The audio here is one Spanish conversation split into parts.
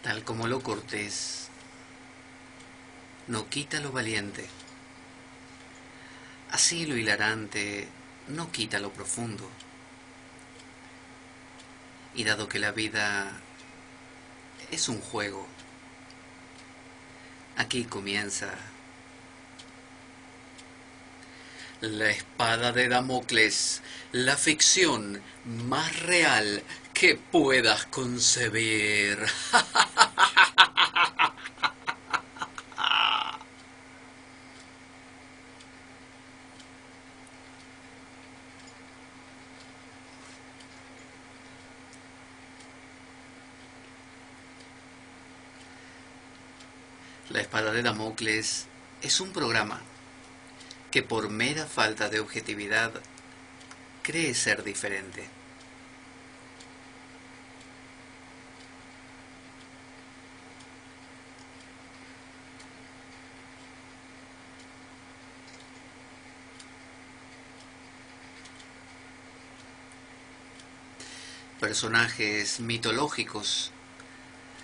Tal como lo cortés no quita lo valiente, así lo hilarante no quita lo profundo. Y dado que la vida es un juego, aquí comienza la espada de Damocles, la ficción más real que puedas concebir. La espada de Damocles es un programa que por mera falta de objetividad cree ser diferente. Personajes mitológicos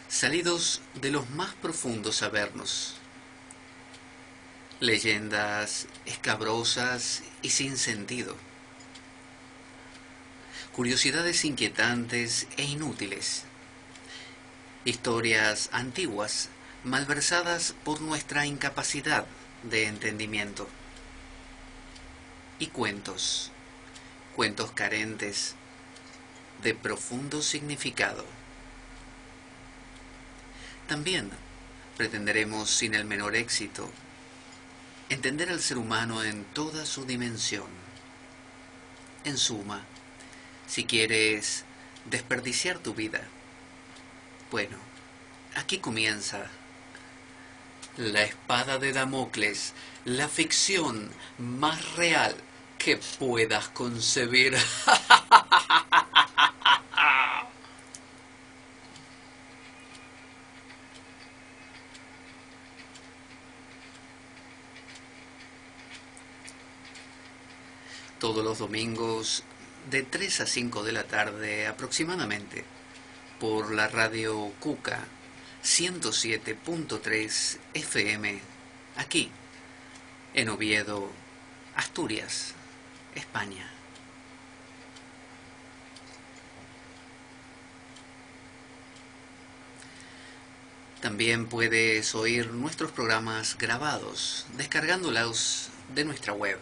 salidos de los más profundos avernos. Leyendas escabrosas y sin sentido. Curiosidades inquietantes e inútiles. Historias antiguas, malversadas por nuestra incapacidad de entendimiento. Y cuentos, cuentos carentes de profundo significado. También pretenderemos, sin el menor éxito, entender al ser humano en toda su dimensión. En suma, si quieres desperdiciar tu vida, bueno, aquí comienza la espada de Damocles, la ficción más real que puedas concebir. Todos los domingos de 3 a 5 de la tarde aproximadamente por la radio Cuca 107.3 FM aquí en Oviedo, Asturias, España. También puedes oír nuestros programas grabados descargándolos de nuestra web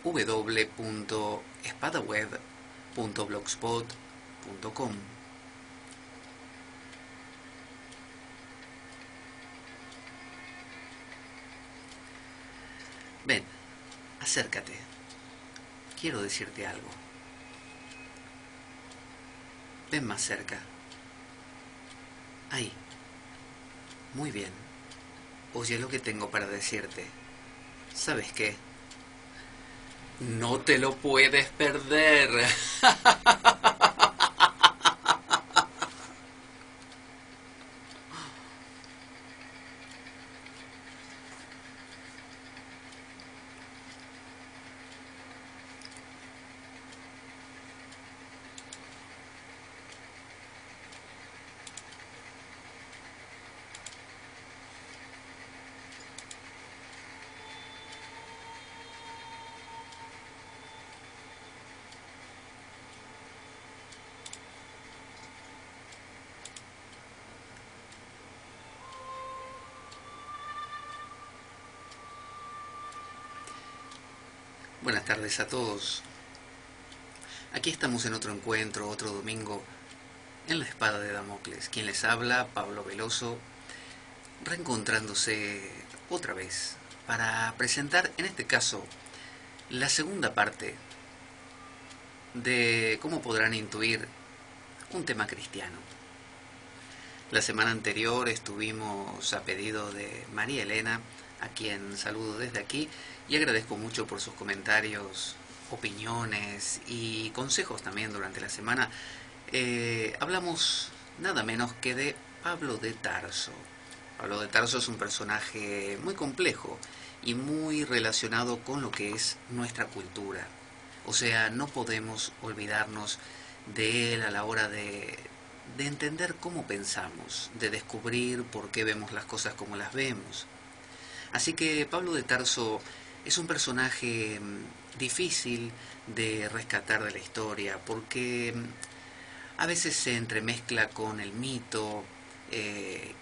www.espadaweb.blogspot.com. Ven, acércate. Quiero decirte algo. Ven más cerca. Ahí. Muy bien. Oye lo que tengo para decirte. ¿Sabes qué? No te lo puedes perder. Buenas tardes a todos. Aquí estamos en otro encuentro, otro domingo, en la espada de Damocles. Quien les habla, Pablo Veloso, reencontrándose otra vez para presentar, en este caso, la segunda parte de, como podrán intuir, un tema cristiano. La semana anterior estuvimos a pedido de María Elena, a quien saludo desde aquí y agradezco mucho por sus comentarios, opiniones y consejos también durante la semana. Hablamos nada menos que de Pablo de Tarso. Pablo de Tarso es un personaje muy complejo y muy relacionado con lo que es nuestra cultura. O sea, no podemos olvidarnos de él a la hora de de entender cómo pensamos, de descubrir por qué vemos las cosas como las vemos. Así que Pablo de Tarso es un personaje difícil de rescatar de la historia, porque a veces se entremezcla con el mito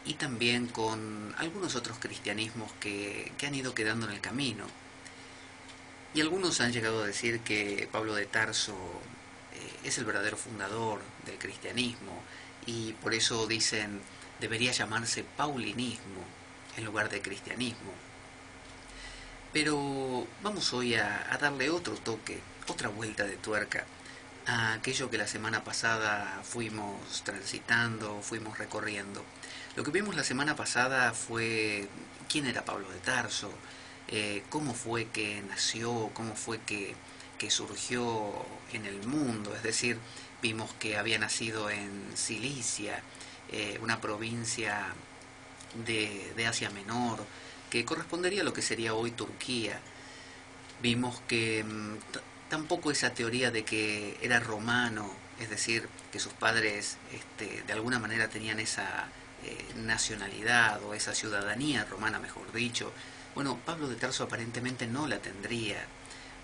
y también con algunos otros cristianismos que han ido quedando en el camino. Y algunos han llegado a decir que Pablo de Tarso es el verdadero fundador del cristianismo, y por eso dicen debería llamarse paulinismo en lugar de cristianismo. Pero vamos hoy a darle otro toque, otra vuelta de tuerca a aquello que la semana pasada fuimos transitando, fuimos recorriendo. Lo que vimos la semana pasada fue quién era Pablo de Tarso, cómo fue que nació, cómo fue que surgió en el mundo. Es decir, vimos que había nacido en Cilicia, una provincia de Asia Menor, que correspondería a lo que sería hoy Turquía. Vimos que tampoco esa teoría de que era romano, es decir, que sus padres de alguna manera tenían esa nacionalidad o esa ciudadanía romana, mejor dicho. Bueno, Pablo de Tarso aparentemente no la tendría,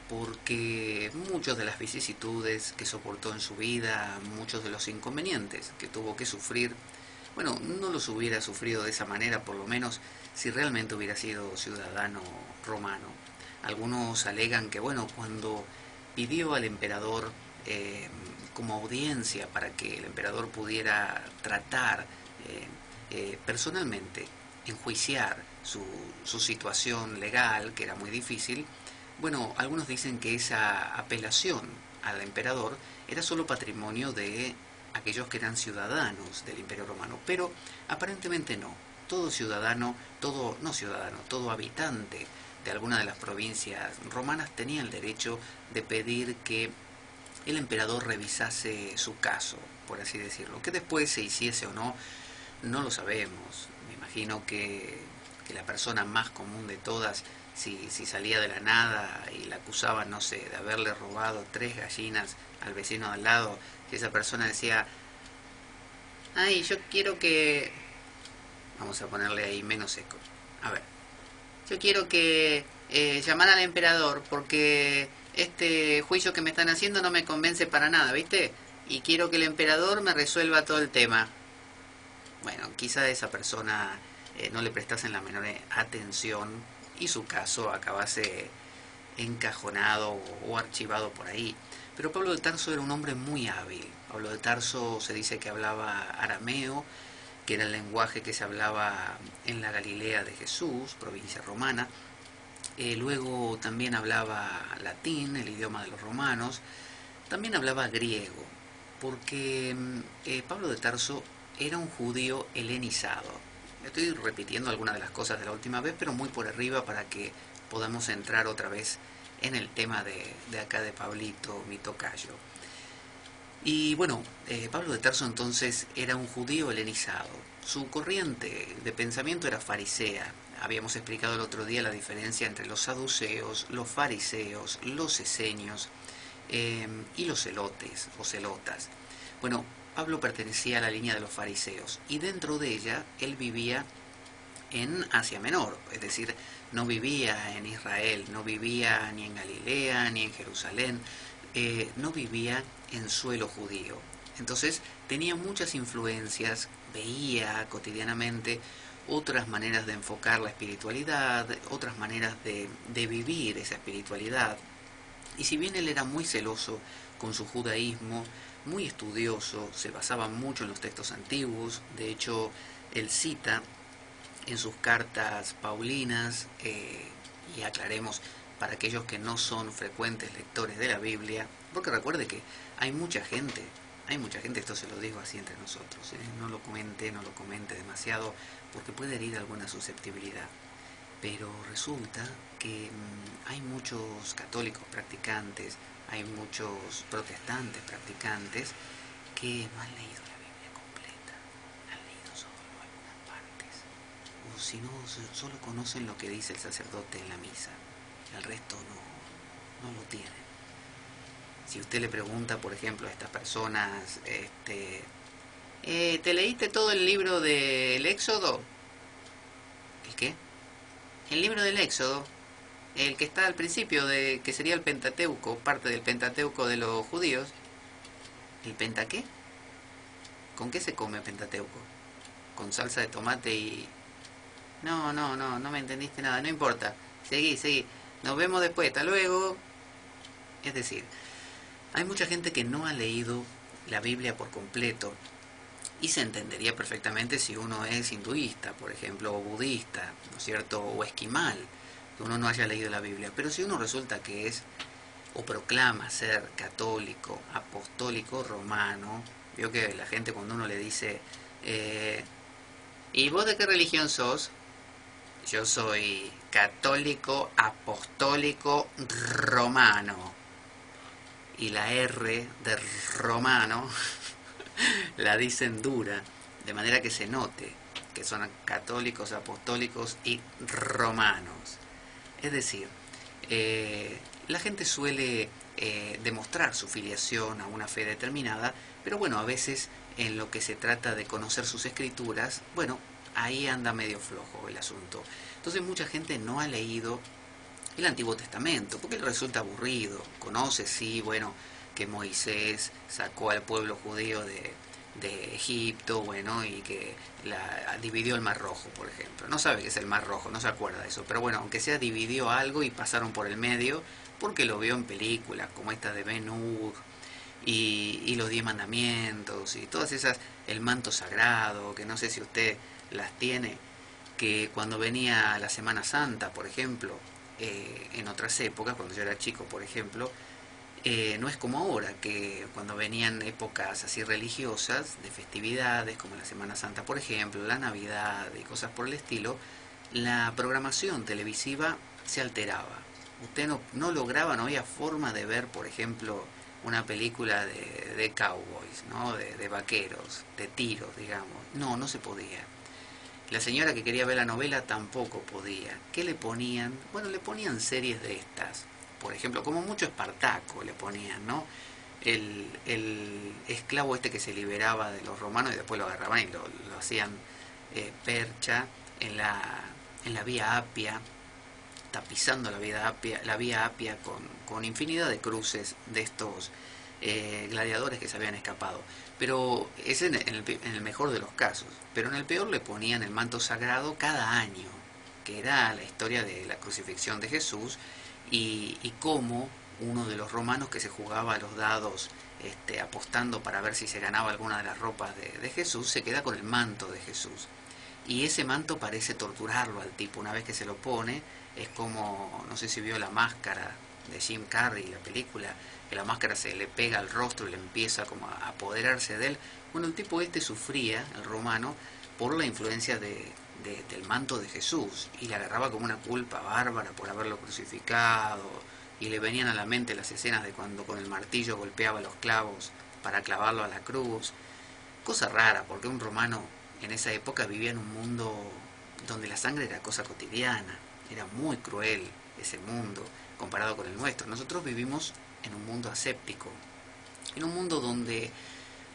porque muchas de las vicisitudes que soportó en su vida, muchos de los inconvenientes que tuvo que sufrir, bueno, no los hubiera sufrido de esa manera, por lo menos si realmente hubiera sido ciudadano romano. Algunos alegan que, bueno, cuando pidió al emperador como audiencia para que el emperador pudiera tratar personalmente, enjuiciar su situación legal, que era muy difícil, bueno, algunos dicen que esa apelación al emperador era solo patrimonio de aquellos que eran ciudadanos del Imperio Romano, pero aparentemente no. Todo ciudadano, todo habitante de alguna de las provincias romanas tenía el derecho de pedir que el emperador revisase su caso, por así decirlo. Que después se hiciese o no, no lo sabemos. Me imagino que la persona más común de todas, si salía de la nada y la acusaban, no sé, de haberle robado 3 gallinas al vecino de al lado, si esa persona decía, ay, yo quiero que... Vamos a ponerle ahí menos seco. A ver, yo quiero que llamar al emperador porque este juicio que me están haciendo no me convence para nada, ¿viste? Y quiero que el emperador me resuelva todo el tema. Bueno, quizá a esa persona no le prestasen la menor atención y su caso acabase encajonado o archivado por ahí. Pero Pablo de Tarso era un hombre muy hábil. Pablo de Tarso se dice que hablaba arameo, que era el lenguaje que se hablaba en la Galilea de Jesús, provincia romana. Luego también hablaba latín, el idioma de los romanos. También hablaba griego, porque Pablo de Tarso era un judío helenizado. Estoy repitiendo algunas de las cosas de la última vez, pero muy por arriba para que podamos entrar otra vez en el tema de acá de Pablito, mi tocayo. Y bueno, Pablo de Tarso entonces era un judío helenizado. Su corriente de pensamiento era farisea. Habíamos explicado el otro día la diferencia entre los saduceos, los fariseos, los esenios y los celotes o celotas. Bueno, Pablo pertenecía a la línea de los fariseos y dentro de ella él vivía en Asia Menor, es decir, no vivía en Israel, no vivía ni en Galilea ni en Jerusalén, no vivía en suelo judío. Entonces tenía muchas influencias, veía cotidianamente otras maneras de enfocar la espiritualidad, otras maneras de vivir esa espiritualidad. Y si bien él era muy celoso con su judaísmo, muy estudioso, se basaba mucho en los textos antiguos, de hecho él cita en sus cartas paulinas, y aclaremos para aquellos que no son frecuentes lectores de la Biblia, porque recuerde que hay mucha gente, esto se lo digo así entre nosotros, no lo comente demasiado, porque puede herir alguna susceptibilidad. Pero resulta que hay muchos católicos practicantes, hay muchos protestantes practicantes que no han leído la Biblia completa, han leído solo algunas partes, o si no, solo conocen lo que dice el sacerdote en la misa, el resto no lo tienen. Si usted le pregunta, por ejemplo, a estas personas, ¿Te leíste todo el libro del Éxodo? ¿El qué? El libro del Éxodo, el que está al principio, de que sería el Pentateuco, parte del Pentateuco de los judíos. ¿El penta qué? ¿Con qué se come Pentateuco? ¿Con salsa de tomate y...? No me entendiste nada, no importa. Seguí. Nos vemos después, hasta luego. Es decir, hay mucha gente que no ha leído la Biblia por completo y se entendería perfectamente si uno es hinduista, por ejemplo, o budista, ¿no es cierto? O esquimal, que uno no haya leído la Biblia. Pero si uno resulta que es o proclama ser católico, apostólico, romano, veo que la gente cuando uno le dice, ¿y vos de qué religión sos? Yo soy católico, apostólico, romano. Y la R de romano la dicen dura, de manera que se note que son católicos, apostólicos y romanos. Es decir, la gente suele demostrar su filiación a una fe determinada, pero bueno, a veces en lo que se trata de conocer sus escrituras, bueno, ahí anda medio flojo el asunto. Entonces mucha gente no ha leído el Antiguo Testamento, porque le resulta aburrido. Conoce, sí, bueno, que Moisés sacó al pueblo judío de Egipto, bueno, y que dividió el Mar Rojo, por ejemplo. No sabe qué es el Mar Rojo, no se acuerda de eso, pero bueno, aunque sea dividió algo y pasaron por el medio, porque lo vio en películas como esta de Ben-Hur y los 10 mandamientos y todas esas, el manto sagrado, que no sé si usted las tiene, que cuando venía la Semana Santa, por ejemplo, en otras épocas, cuando yo era chico, por ejemplo, no es como ahora, que cuando venían épocas así religiosas, de festividades, como la Semana Santa, por ejemplo, la Navidad y cosas por el estilo, la programación televisiva se alteraba. Usted no lograba, no había forma de ver, por ejemplo, una película de cowboys, ¿no? De vaqueros, de tiros, digamos. No se podía. La señora que quería ver la novela tampoco podía. ¿Qué le ponían? Bueno, le ponían series de estas. Por ejemplo, como mucho Espartaco le ponían, ¿no? El esclavo este que se liberaba de los romanos y después lo agarraban y lo hacían percha en la vía Apia, tapizando la vía Apia con infinidad de cruces de estos gladiadores que se habían escapado. Pero es en el mejor de los casos. Pero en el peor le ponían el manto sagrado cada año, que era la historia de la crucifixión de Jesús y cómo uno de los romanos que se jugaba a los dados apostando para ver si se ganaba alguna de las ropas de Jesús, se queda con el manto de Jesús. Y ese manto parece torturarlo al tipo. Una vez que se lo pone, es como, no sé si vio La Máscara de Jim Carrey, la película, que la máscara se le pega al rostro y le empieza como a apoderarse de él. Bueno, el tipo sufría, el romano, por la influencia del manto de Jesús y le agarraba como una culpa bárbara por haberlo crucificado y le venían a la mente las escenas de cuando con el martillo golpeaba los clavos para clavarlo a la cruz. Cosa rara, porque un romano en esa época vivía en un mundo donde la sangre era cosa cotidiana, era muy cruel ese mundo comparado con el nuestro. Nosotros vivimos en un mundo aséptico, en un mundo donde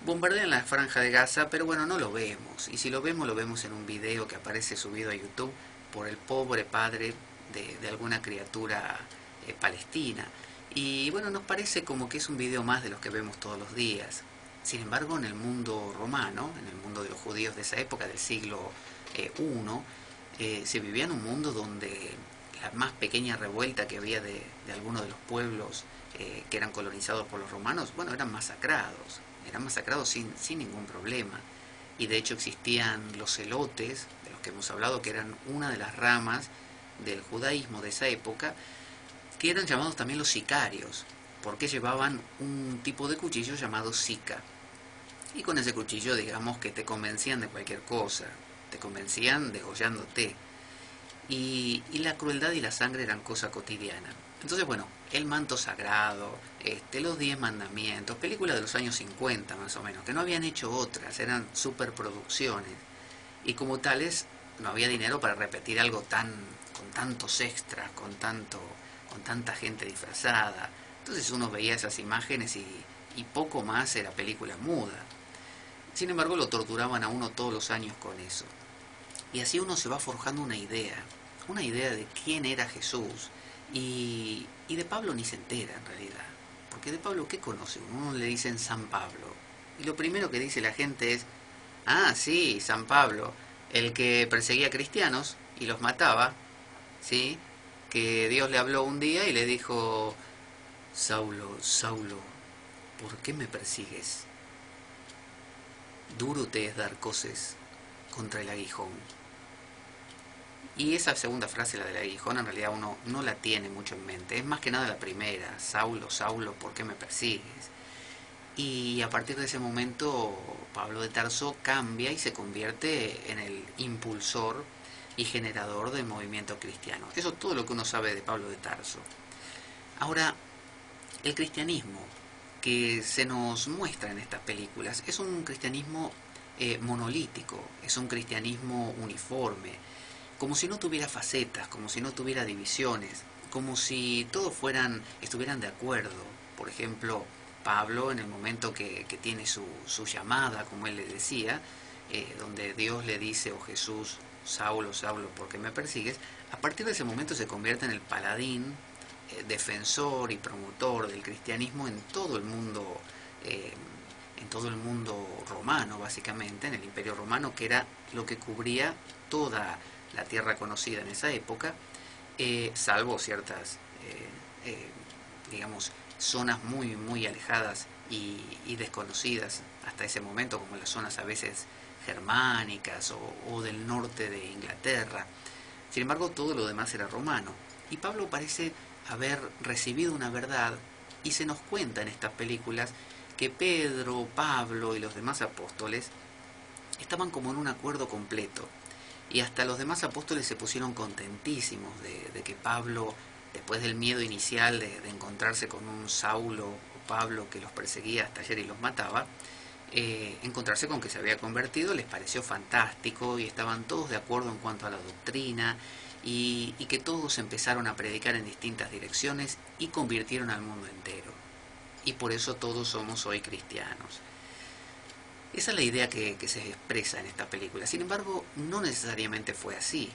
bombardean la franja de Gaza, pero bueno, no lo vemos. Y si lo vemos en un video que aparece subido a YouTube por el pobre padre de alguna criatura palestina. Y bueno, nos parece como que es un video más de los que vemos todos los días. Sin embargo, en el mundo romano, en el mundo de los judíos de esa época, del siglo I, se vivía en un mundo donde la más pequeña revuelta que había de algunos de los pueblos que eran colonizados por los romanos, bueno, eran masacrados sin ningún problema. Y de hecho existían los celotes, de los que hemos hablado, que eran una de las ramas del judaísmo de esa época, que eran llamados también los sicarios, porque llevaban un tipo de cuchillo llamado sica. Y con ese cuchillo, digamos que te convencían de cualquier cosa, te convencían degollándote. Y la crueldad y la sangre eran cosa cotidiana. Entonces, bueno, el manto sagrado, los 10 mandamientos, películas de los años 50 más o menos, que no habían hecho otras, eran superproducciones. Y como tales, no había dinero para repetir algo con tantos extras, con tanta gente disfrazada. Entonces uno veía esas imágenes y poco más era película muda. Sin embargo, lo torturaban a uno todos los años con eso. Y así uno se va forjando una idea de quién era Jesús. Y de Pablo ni se entera en realidad. Porque de Pablo, ¿qué conoce? Uno le dicen San Pablo. Y lo primero que dice la gente es, ah, sí, San Pablo, el que perseguía cristianos y los mataba, ¿sí? Que Dios le habló un día y le dijo, Saulo, Saulo, ¿por qué me persigues? Duro te es dar coces contra el aguijón. Y esa segunda frase, la del aguijón, en realidad uno no la tiene mucho en mente. Es más que nada la primera, Saulo, Saulo, ¿por qué me persigues? Y a partir de ese momento Pablo de Tarso cambia y se convierte en el impulsor y generador del movimiento cristiano. Eso es todo lo que uno sabe de Pablo de Tarso. Ahora, el cristianismo que se nos muestra en estas películas es un cristianismo monolítico, es un cristianismo uniforme, como si no tuviera facetas, como si no tuviera divisiones, como si todos estuvieran de acuerdo. Por ejemplo, Pablo, en el momento que tiene su llamada, como él le decía, donde Dios le dice, oh Jesús, Saulo, Saulo, ¿por qué me persigues? A partir de ese momento se convierte en el paladín, defensor y promotor del cristianismo en todo el mundo romano, básicamente, en el Imperio Romano, que era lo que cubría toda la tierra conocida en esa época, salvo ciertas, digamos, zonas muy, muy alejadas y desconocidas hasta ese momento, como las zonas a veces germánicas o del norte de Inglaterra. Sin embargo, todo lo demás era romano. Y Pablo parece haber recibido una verdad y se nos cuenta en estas películas que Pedro, Pablo y los demás apóstoles estaban como en un acuerdo completo. Y hasta los demás apóstoles se pusieron contentísimos de que Pablo, después del miedo inicial de encontrarse con un Saulo o Pablo que los perseguía hasta ayer y los mataba, encontrarse con que se había convertido les pareció fantástico y estaban todos de acuerdo en cuanto a la doctrina y que todos empezaron a predicar en distintas direcciones y convirtieron al mundo entero. Y por eso todos somos hoy cristianos. Esa es la idea que se expresa en esta película. Sin embargo, no necesariamente fue así.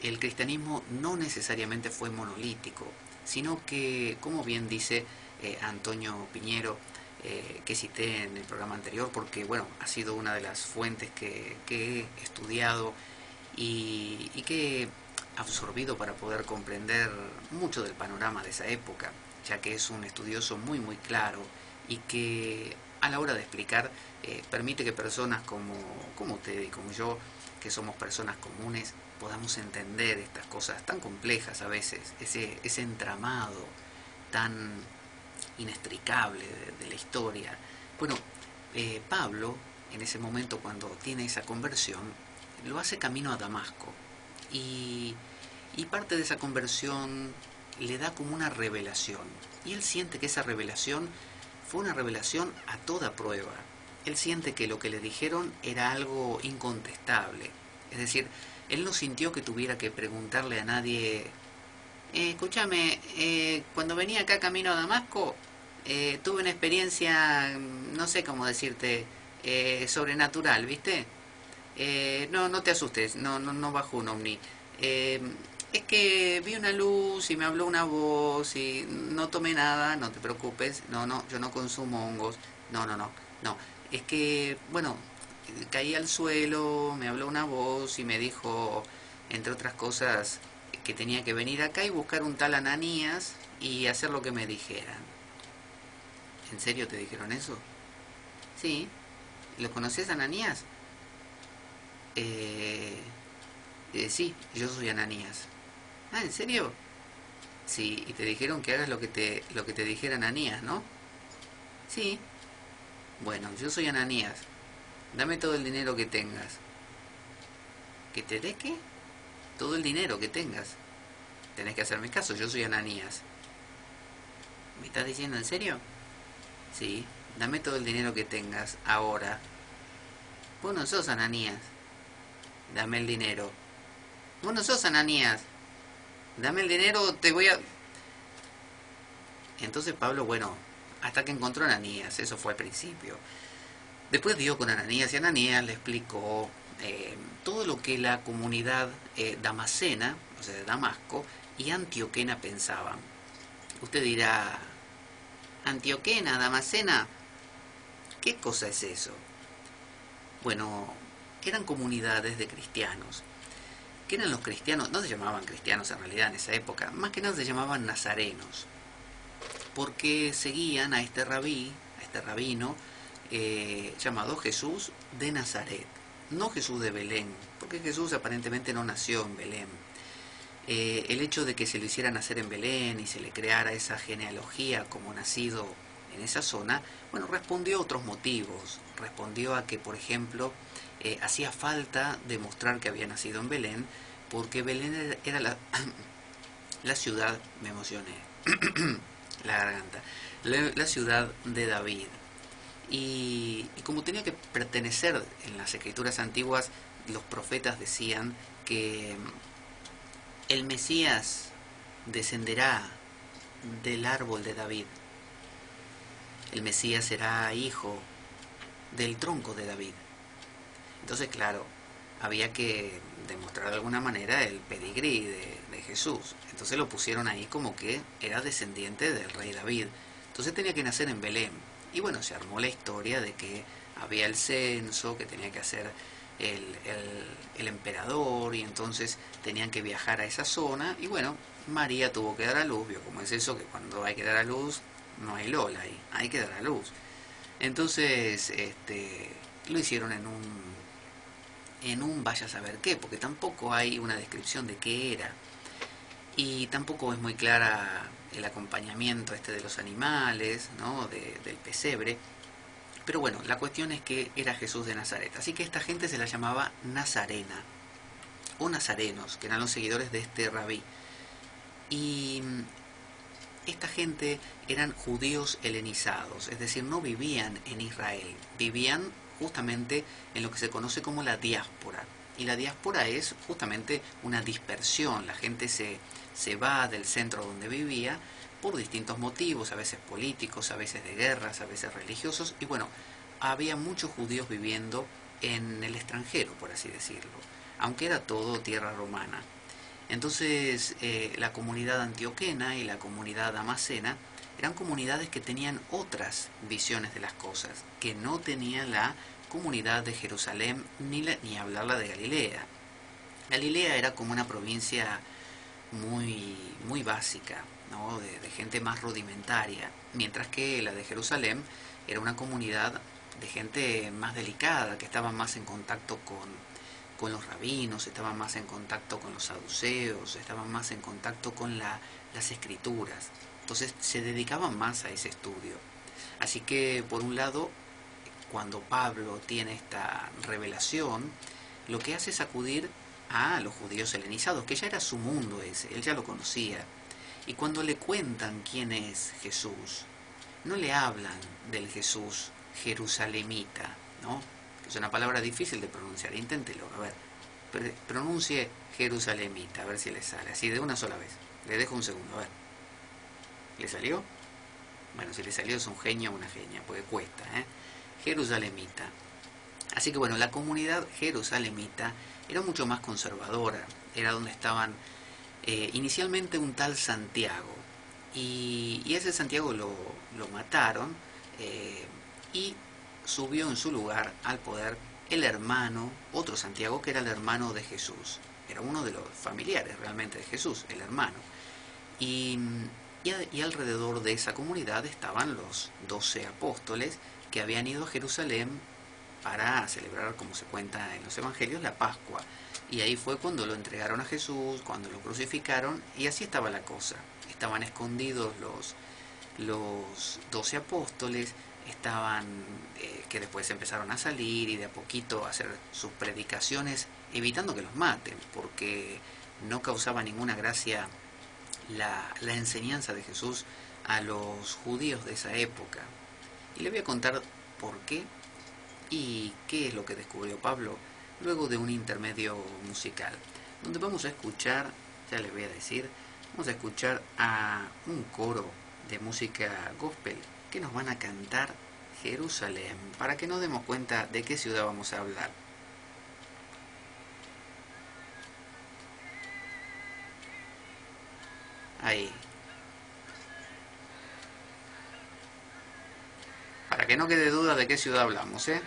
El cristianismo no necesariamente fue monolítico, sino que, como bien dice Antonio Piñero, que cité en el programa anterior, porque bueno, ha sido una de las fuentes que he estudiado y que he absorbido para poder comprender mucho del panorama de esa época, ya que es un estudioso muy muy claro y que a la hora de explicar permite que personas como usted y como yo, que somos personas comunes, podamos entender estas cosas tan complejas a veces, ese entramado tan inextricable de la historia. Bueno, Pablo, en ese momento cuando tiene esa conversión, lo hace camino a Damasco y, y parte de esa conversión le da como una revelación. Y él siente que esa revelación fue una revelación a toda prueba. Él siente que lo que le dijeron era algo incontestable. Es decir, él no sintió que tuviera que preguntarle a nadie, escúchame, cuando venía acá camino a Damasco, tuve una experiencia, no sé cómo decirte, sobrenatural, ¿viste? No, no te asustes, no bajó un ovni. Es que vi una luz y me habló una voz y no tomé nada, no te preocupes, no, yo no consumo hongos, no. Es que, bueno, caí al suelo, me habló una voz y me dijo, entre otras cosas, que tenía que venir acá y buscar un tal Ananías y hacer lo que me dijeran. ¿En serio te dijeron eso? Sí. ¿Lo conoces, Ananías? Sí, yo soy Ananías. Ah, ¿en serio? Sí, y te dijeron que hagas lo que te dijera Ananías, ¿no? Sí. Bueno, yo soy Ananías. Dame todo el dinero que tengas. ¿Que te dé qué? Todo el dinero que tengas. Tenés que hacerme caso, yo soy Ananías. ¿Me estás diciendo en serio? Sí, dame todo el dinero que tengas, ahora. Vos no sos Ananías. Dame el dinero. Vos no sos Ananías. Dame el dinero, te voy a... Entonces Pablo, bueno, hasta que encontró a Ananías, eso fue al principio. Después dio con Ananías y Ananías le explicó todo lo que la comunidad damascena, o sea, de Damasco, y antioquena pensaban. Usted dirá, antioquena, damascena, ¿qué cosa es eso? Bueno, eran comunidades de cristianos. ¿Qué eran los cristianos? No se llamaban cristianos en realidad en esa época, más que nada se llamaban nazarenos, porque seguían a este rabí, a este rabino, llamado Jesús de Nazaret, no Jesús de Belén, porque Jesús aparentemente no nació en Belén. El hecho de que se lo hiciera nacer en Belén y se le creara esa genealogía como nacido en esa zona, bueno, respondió a otros motivos. Respondió a que, por ejemplo, hacía falta demostrar que había nacido en Belén, porque Belén era la ciudad, me emocioné, la garganta, la ciudad de David. Y como tenía que pertenecer en las escrituras antiguas, los profetas decían que el Mesías descenderá del árbol de David. El Mesías será hijo del tronco de David. Entonces, claro, había que demostrar de alguna manera el pedigrí de Jesús. Entonces lo pusieron ahí como que era descendiente del rey David. Entonces tenía que nacer en Belén. Y bueno, se armó la historia de que había el censo, que tenía que hacer el emperador, y entonces tenían que viajar a esa zona. Y bueno, María tuvo que dar a luz, vio cómo es eso, que cuando hay que dar a luz, no hay Lola ahí, hay que dar a luz. Entonces, lo hicieron en un vaya a saber qué, porque tampoco hay una descripción de qué era. Y tampoco es muy clara el acompañamiento de los animales, ¿no? Del pesebre. Pero bueno, la cuestión es que era Jesús de Nazaret. Así que esta gente se la llamaba Nazarena, o nazarenos, que eran los seguidores de este rabí. Y esta gente eran judíos helenizados, es decir, no vivían en Israel, vivían justamente en lo que se conoce como la diáspora. Y la diáspora es justamente una dispersión, la gente se va del centro donde vivía por distintos motivos, a veces políticos, a veces de guerras, a veces religiosos, y bueno, había muchos judíos viviendo en el extranjero, por así decirlo, aunque era todo tierra romana. Entonces, la comunidad antioquena y la comunidad damascena eran comunidades que tenían otras visiones de las cosas, que no tenían la comunidad de Jerusalén ni hablarla de Galilea. Galilea era como una provincia muy básica, ¿no? de gente más rudimentaria, mientras que la de Jerusalén era una comunidad de gente más delicada, que estaba más en contacto con los rabinos, estaban más en contacto con los saduceos, estaban más en contacto con las escrituras. Entonces se dedicaban más a ese estudio. Así que, por un lado, cuando Pablo tiene esta revelación, lo que hace es acudir a los judíos helenizados, que ya era su mundo ese, él ya lo conocía. Y cuando le cuentan quién es Jesús, no le hablan del Jesús jerusalemita, ¿no? Es una palabra difícil de pronunciar, inténtelo, a ver, pronuncie jerusalemita, a ver si le sale, así de una sola vez. Le dejo un segundo, a ver. ¿Le salió? Bueno, si le salió es un genio o una genia, porque cuesta, ¿eh? Jerusalemita. Así que bueno, la comunidad jerusalemita era mucho más conservadora, era donde estaban inicialmente un tal Santiago, y ese Santiago lo mataron, y subió en su lugar al poder el hermano, otro Santiago, que era el hermano de Jesús, era uno de los familiares realmente de Jesús, el hermano. Y, y alrededor de esa comunidad estaban los 12 apóstoles que habían ido a Jerusalén para celebrar, como se cuenta en los evangelios, la Pascua. Y ahí fue cuando lo entregaron a Jesús, cuando lo crucificaron, y así estaba la cosa. Estaban escondidos los 12 apóstoles, estaban que después empezaron a salir y de a poquito a hacer sus predicaciones, evitando que los maten, porque no causaba ninguna gracia la enseñanza de Jesús a los judíos de esa época. Y le voy a contar por qué y qué es lo que descubrió Pablo luego de un intermedio musical, donde vamos a escuchar, ya les voy a decir, vamos a escuchar a un coro de música gospel que nos van a cantar Jerusalén, para que nos demos cuenta de qué ciudad vamos a hablar. Ahí. Para que no quede duda de qué ciudad hablamos, ¿eh?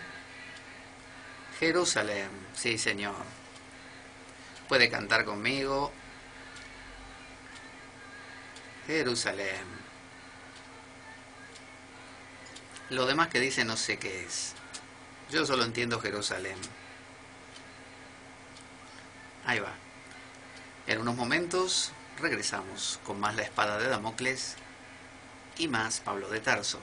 Jerusalén, sí señor. Puede cantar conmigo. Jerusalén. Lo demás que dice no sé qué es. Yo solo entiendo Jerusalén. Ahí va. En unos momentos regresamos con más La Espada de Damocles y más Pablo de Tarso.